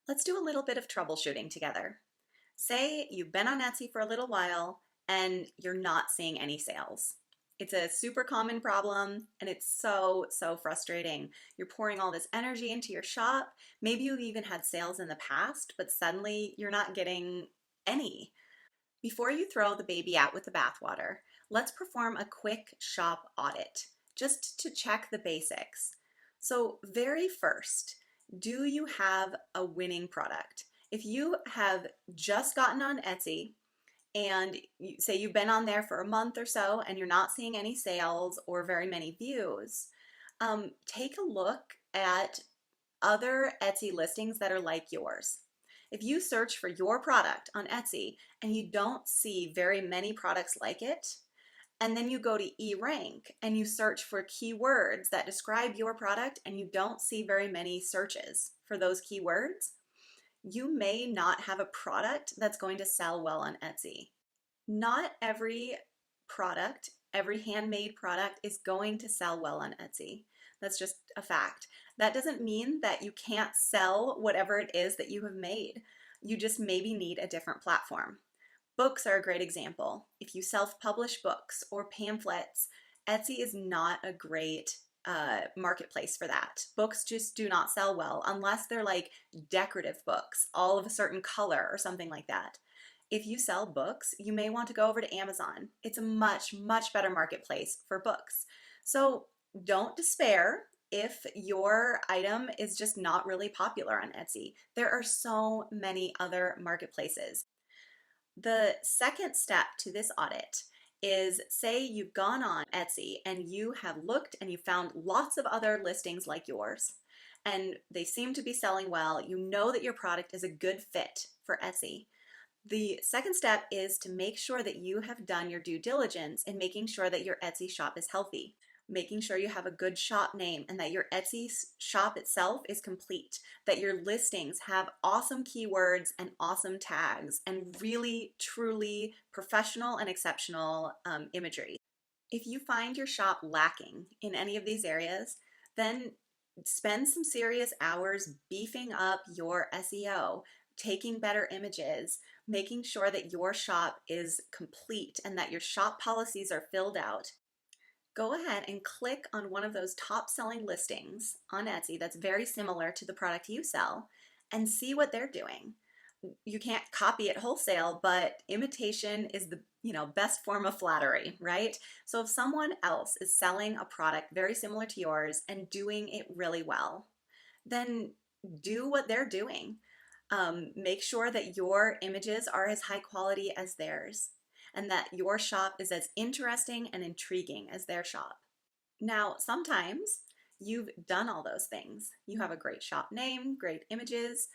Let's do a little bit of troubleshooting together. Say you've been on Etsy for a little while and you're not seeing any sales. It's a super common problem and it's so frustrating. You're pouring all this energy into your shop. Maybe you've even had sales in the past, but suddenly you're not getting any. Before you throw the baby out with the bathwater, let's perform a quick shop audit just to check the basics. So, very first, do you have a winning product? If you have just gotten on Etsy and say you've been on there for a month or so and you're not seeing any sales or very many views, take a look at other Etsy listings that are like yours. If you search for your product on Etsy and you don't see very many products like it, and then you go to eRank and you search for keywords that describe your product and you don't see very many searches for those keywords, you may not have a product that's going to sell well on Etsy. Not every product, every handmade product is going to sell well on Etsy. That's just a fact. That doesn't mean that you can't sell whatever it is that you have made. You just maybe need a different platform. Books are a great example. If you self-publish books or pamphlets, Etsy is not a great marketplace for that. Books just do not sell well unless they're like decorative books, all of a certain color or something like that. If you sell books, you may want to go over to Amazon. It's a much better marketplace for books. So don't despair if your item is just not really popular on Etsy. There are so many other marketplaces. The second step to this audit is, say you've gone on Etsy and you have looked and you found lots of other listings like yours and they seem to be selling well. You know that your product is a good fit for Etsy. The second step is to make sure that you have done your due diligence in making sure that your Etsy shop is healthy, making sure you have a good shop name and that your Etsy shop itself is complete, that your listings have awesome keywords and awesome tags and really, truly professional and exceptional imagery. If you find your shop lacking in any of these areas, then spend some serious hours beefing up your SEO, taking better images, making sure that your shop is complete and that your shop policies are filled out. Go ahead and click on one of those top selling listings on Etsy that's very similar to the product you sell and see what they're doing. You can't copy it wholesale, but imitation is the best form of flattery, right? So if someone else is selling a product very similar to yours and doing it really well, then do what they're doing. Make sure that your images are as high quality as theirs and that your shop is as interesting and intriguing as their shop. Now, sometimes you've done all those things. You have a great shop name, great images,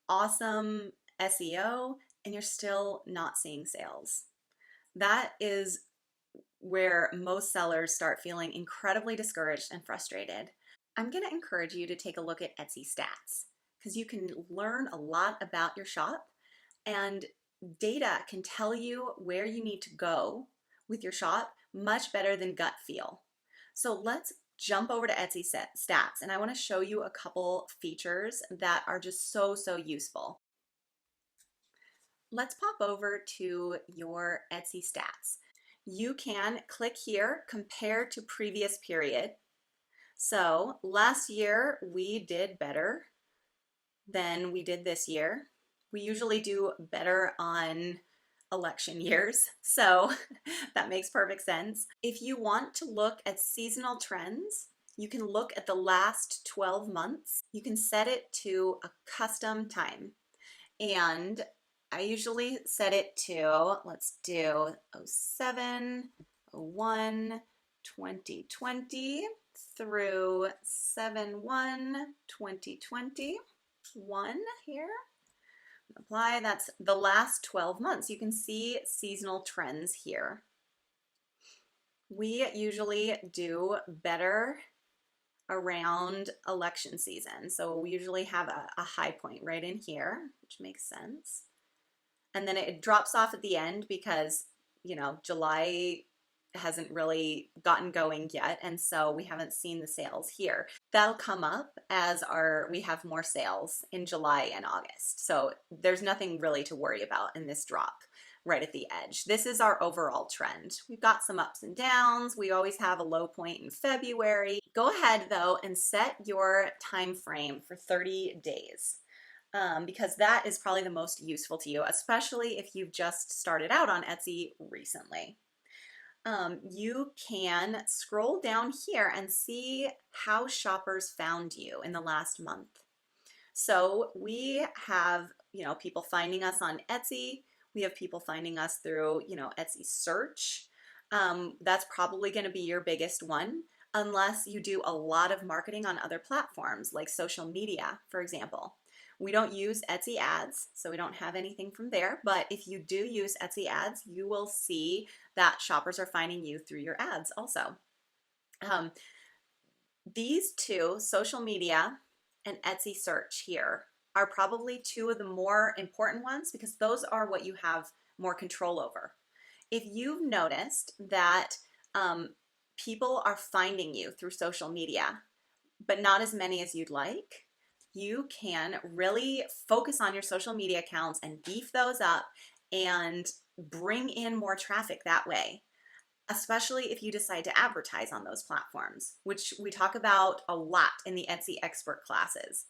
awesome SEO, and you're still not seeing sales. That is where most sellers start feeling incredibly discouraged and frustrated. I'm going to encourage you to take a look at Etsy stats because you can learn a lot about your shop, and data can tell you where you need to go with your shop much better than gut feel. So let's jump over to Etsy stats, and I want to show you a couple features that are just so useful. Let's pop over to your Etsy stats. You can click here, compare to previous period. So last year we did better than we did this year. We usually do better on election years, so that makes perfect sense. If you want to look at seasonal trends, you can look at the last 12 months. You can set it to a custom time. And I usually set it to, let's do 07, 01, 2020 through 7/1, 2021 here. Apply, that's the last 12 months. You can see seasonal trends here. We usually do better around election season. So we usually have a high point right in here, which makes sense. And then it drops off at the end because, July hasn't really gotten going yet, and so we haven't seen the sales here. That'll come up as we have more sales in July and August. So there's nothing really to worry about in this drop right at the edge. This is our overall trend. We've got some ups and downs. We always have a low point in February. Go ahead though and set your time frame for 30 days. Because that is probably the most useful to you, especially if you've just started out on Etsy recently. You can scroll down here and see how shoppers found you in the last month. So we have, people finding us on Etsy. We have people finding us through, Etsy search. That's probably going to be your biggest one, unless you do a lot of marketing on other platforms like social media, for example. We don't use Etsy ads, so we don't have anything from there. But if you do use Etsy ads, you will see that shoppers are finding you through your ads also. These two, social media and Etsy search here, are probably two of the more important ones because those are what you have more control over. If you've noticed that people are finding you through social media, but not as many as you'd like, you can really focus on your social media accounts and beef those up and bring in more traffic that way, especially if you decide to advertise on those platforms, which we talk about a lot in the Etsy expert classes.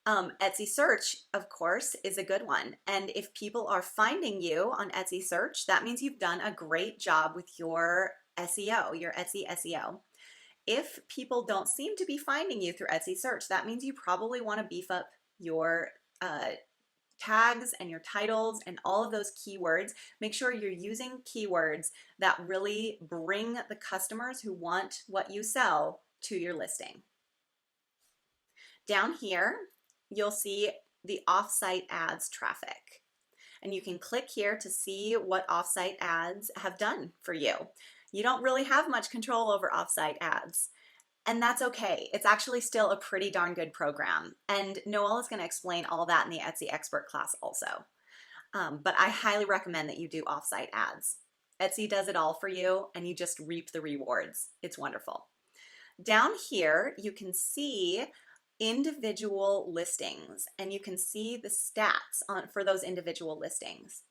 Etsy search, of course, is a good one. And if people are finding you on Etsy search, that means you've done a great job with your SEO, your Etsy SEO. If people don't seem to be finding you through Etsy search, that means you probably want to beef up your tags and your titles and all of those keywords. Make sure you're using keywords that really bring the customers who want what you sell to your listing. Down here, you'll see the offsite ads traffic. And you can click here to see what offsite ads have done for you. You don't really have much control over offsite ads, and that's okay. It's actually still a pretty darn good program, and Noelle is going to explain all that in the Etsy expert class also. But I highly recommend that you do offsite ads. Etsy does it all for you, and you just reap the rewards. It's wonderful. Down here, you can see individual listings, and you can see the stats for those individual listings.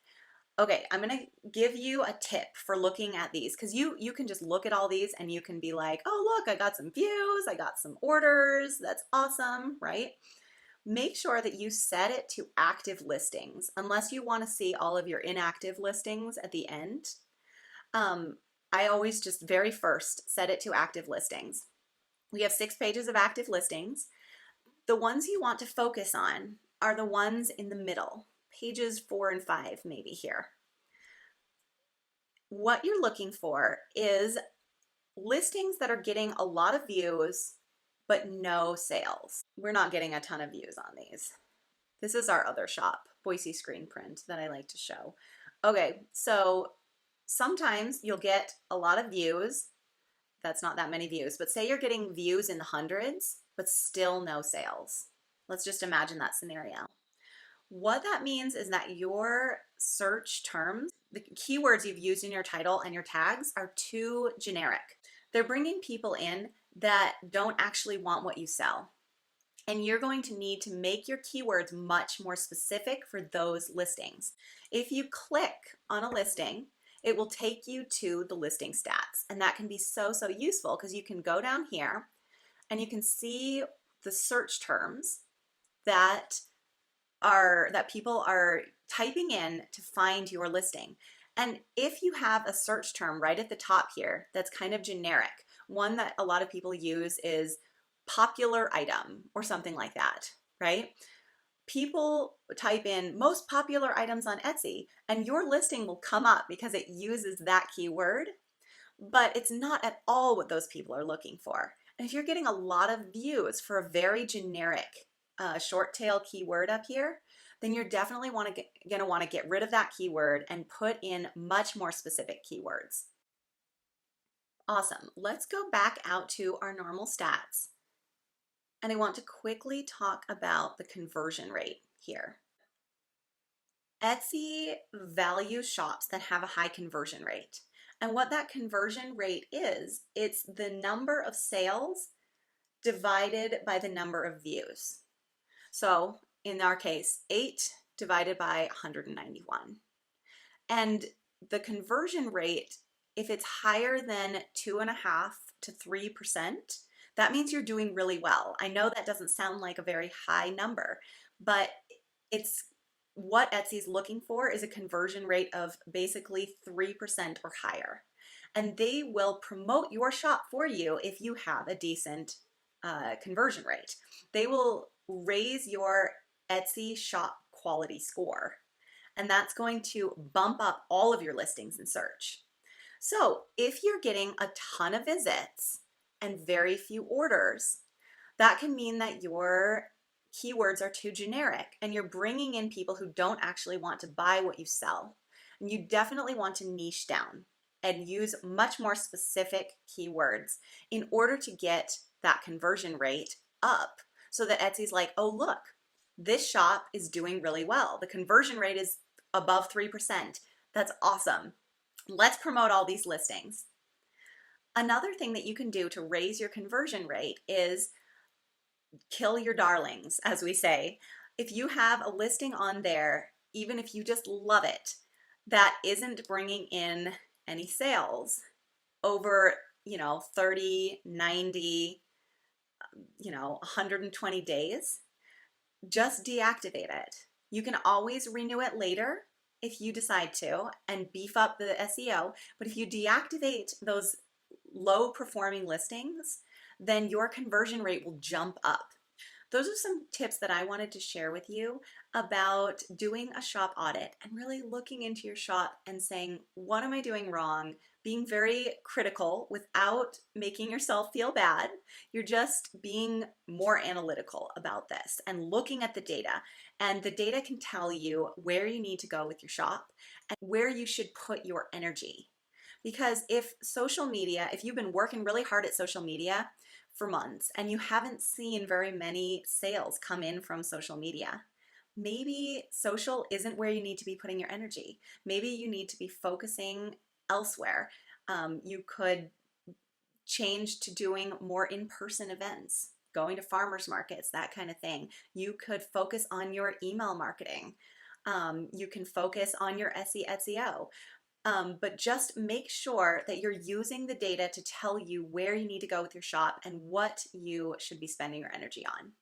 Okay, I'm gonna give you a tip for looking at these because you can just look at all these and you can be like, oh look, I got some views, I got some orders, that's awesome, right? Make sure that you set it to active listings unless you want to see all of your inactive listings at the end. I always just very first set it to active listings. We have 6 pages of active listings. The ones you want to focus on are the ones in the middle. Pages 4 and 5 maybe here. What you're looking for is listings that are getting a lot of views but no sales. We're not getting a ton of views on these. This is our other shop, Boise Screen Print, that I like to show. Okay, so sometimes you'll get a lot of views. That's not that many views, but say you're getting views in the hundreds but still no sales. Let's just imagine that scenario. What that means is that your search terms, the keywords you've used in your title and your tags, are too generic. They're bringing people in that don't actually want what you sell. And you're going to need to make your keywords much more specific for those listings. If you click on a listing, it will take you to the listing stats. And that can be so useful because you can go down here and you can see the search terms that people are typing in to find your listing. And if you have a search term right at the top here that's kind of generic, one that a lot of people use is popular item or something like that, right? People type in most popular items on Etsy and your listing will come up because it uses that keyword, but it's not at all what those people are looking for. And if you're getting a lot of views for a very generic short tail keyword up here, then you're definitely going to want to get rid of that keyword and put in much more specific keywords. Awesome. Let's go back out to our normal stats. And I want to quickly talk about the conversion rate here. Etsy values shops that have a high conversion rate. And what that conversion rate is, it's the number of sales divided by the number of views. So in our case, 8 divided by 191. And the conversion rate, if it's higher than 2.5 to 3%, that means you're doing really well. I know that doesn't sound like a very high number, but it's what Etsy's looking for is a conversion rate of basically 3% or higher. And they will promote your shop for you if you have a decent conversion rate. They will raise your Etsy shop quality score, and that's going to bump up all of your listings in search. So if you're getting a ton of visits and very few orders, that can mean that your keywords are too generic and you're bringing in people who don't actually want to buy what you sell. And you definitely want to niche down and use much more specific keywords in order to get that conversion rate up so that Etsy's like, oh, look, this shop is doing really well. The conversion rate is above 3%. That's awesome. Let's promote all these listings. Another thing that you can do to raise your conversion rate is kill your darlings, as we say. If you have a listing on there, even if you just love it, that isn't bringing in any sales over, 30, 90, 120 days, just deactivate it. You can always renew it later if you decide to and beef up the SEO, but if you deactivate those low performing listings, then your conversion rate will jump up. Those are some tips that I wanted to share with you about doing a shop audit and really looking into your shop and saying, what am I doing wrong? Being very critical without making yourself feel bad. You're just being more analytical about this and looking at the data. And the data can tell you where you need to go with your shop and where you should put your energy. Because if you've been working really hard at social media for months and you haven't seen very many sales come in from social media, maybe social isn't where you need to be putting your energy. Maybe you need to be focusing elsewhere. You could change to doing more in-person events, going to farmers markets, that kind of thing. You could focus on your email marketing. You can focus on your SEO. But just make sure that you're using the data to tell you where you need to go with your shop and what you should be spending your energy on.